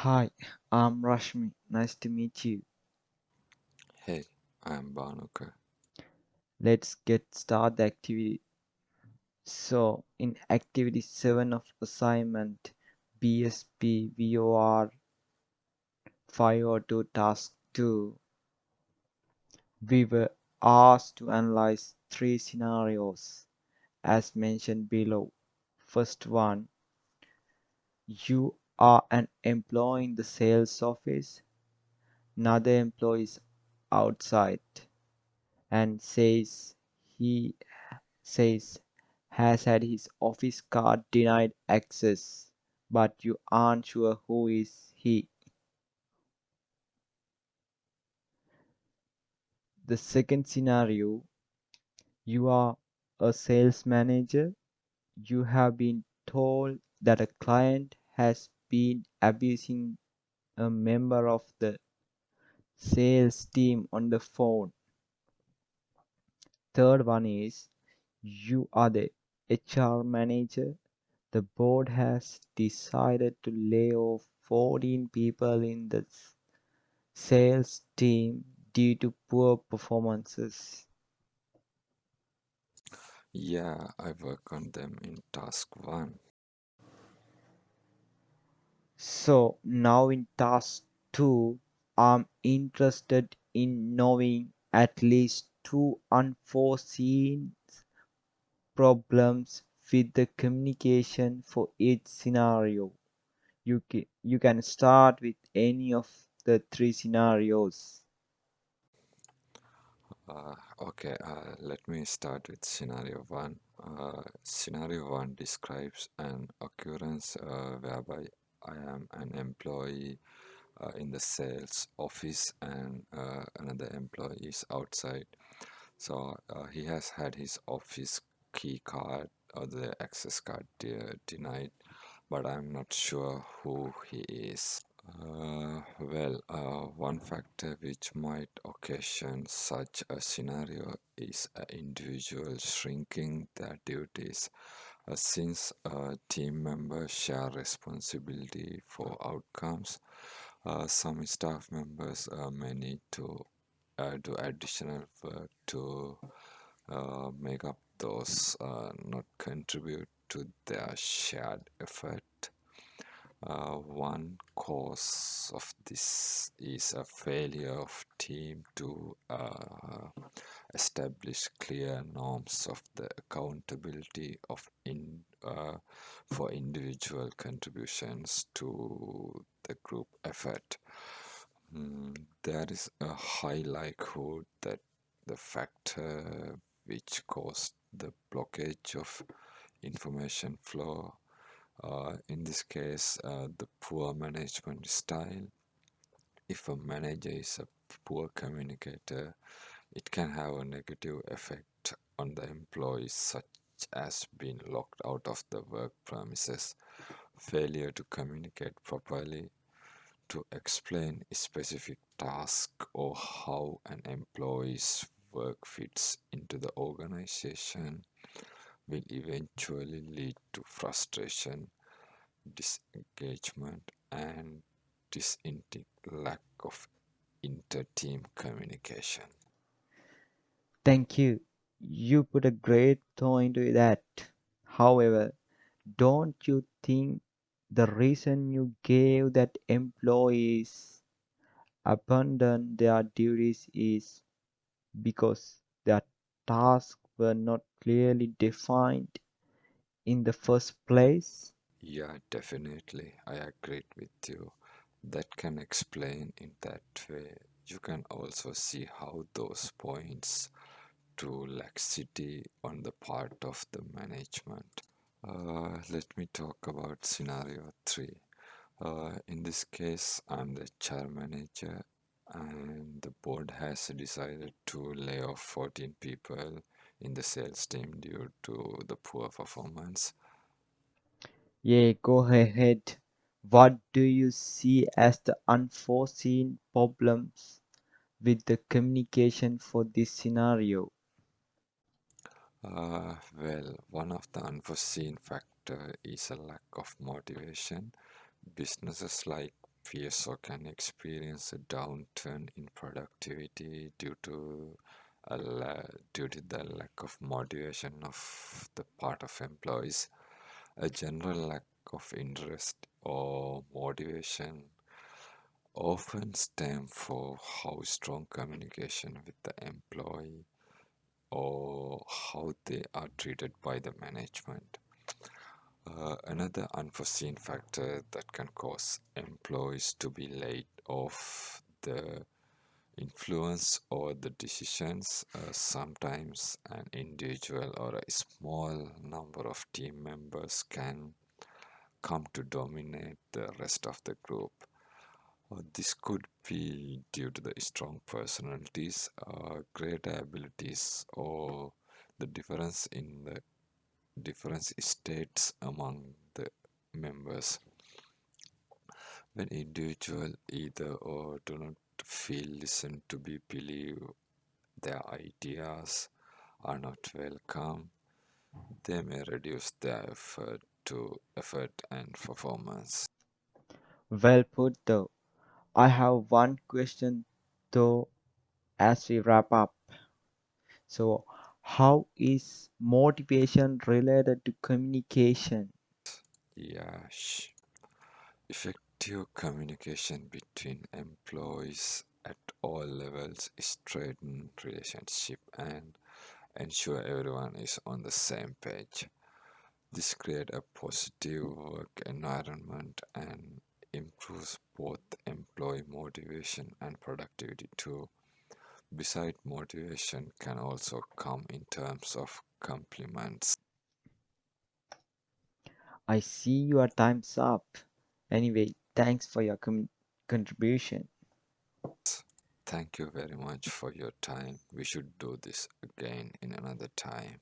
Hi, I'm Rashmi. Nice to meet you. Hey, I'm Bhanuka. Let's get started the activity. So, in activity 7 of assignment BSBWOR 502 task 2, we were asked to analyze three scenarios as mentioned below. First one, you are an employee in the sales office, another employee is outside and he says has had his office card denied access, but you aren't sure who is he. The second scenario, you are a sales manager. You have been told that a client has been abusing a member of the sales team on the phone. Third one is you are the HR manager. The board has decided to lay off 14 people in the sales team due to poor performances. Yeah, I work on them in task 1. So now in task 2, I'm interested in knowing at least two unforeseen problems with the communication for each scenario. You can start with any of the three scenarios. Let me start with scenario 1. Scenario 1 describes an occurrence whereby I am an employee in the sales office and another employee is outside. So he has had his office key card or the access card denied, but I'm not sure who he is. One factor which might occasion such a scenario is an individual shrinking their duties. Since team members share responsibility for outcomes, some staff members may need to do additional work to make up those not contribute to their shared effort. One cause of this is a failure of team to establish clear norms of the accountability for individual contributions to the group effort. There is a high likelihood that the factor which caused the blockage of information flow, in this case, the poor management style. If a manager is a poor communicator, it can have a negative effect on the employees, such as being locked out of the work premises, failure to communicate properly, to explain a specific task or how an employee's work fits into the organization will eventually lead to frustration, disengagement, and lack of inter-team communication. Thank you. You put a great thought into that. However, don't you think the reason you gave that employees abandon their duties is because their tasks were not clearly defined in the first place? Yeah, definitely. I agree with you. That can explain in that way. You can also see how those points to laxity on the part of the management. Let me talk about scenario 3. In this case, I'm the chair manager, and the board has decided to lay off 14 people in the sales team due to the poor performance. Yeah, go ahead. What do you see as the unforeseen problems with the communication for this scenario? One of the unforeseen factor is a lack of motivation. Businesses like PSO can experience a downturn in productivity due to the lack of motivation of the part of employees, a general lack of interest or motivation often stem for how strong communication with the employee or how they are treated by the management. Another unforeseen factor that can cause employees to be laid off the influence or the decisions. Sometimes an individual or a small number of team members can come to dominate the rest of the group. This could be due to the strong personalities, great abilities, or the difference states among the members. When individuals either or do not feel listened to be believe their ideas are not welcome, they may reduce their effort and performance. Well put, though. I have one question, though, as we wrap up. So, how is motivation related to communication? Yes, effective communication between employees at all levels strengthen relationship and ensure everyone is on the same page. This creates a positive work environment and improves both employee motivation and productivity too. Besides, motivation can also come in terms of compliments. I see your time's up. Anyway, thanks for your contribution. Thank you very much for your time. We should do this again in another time.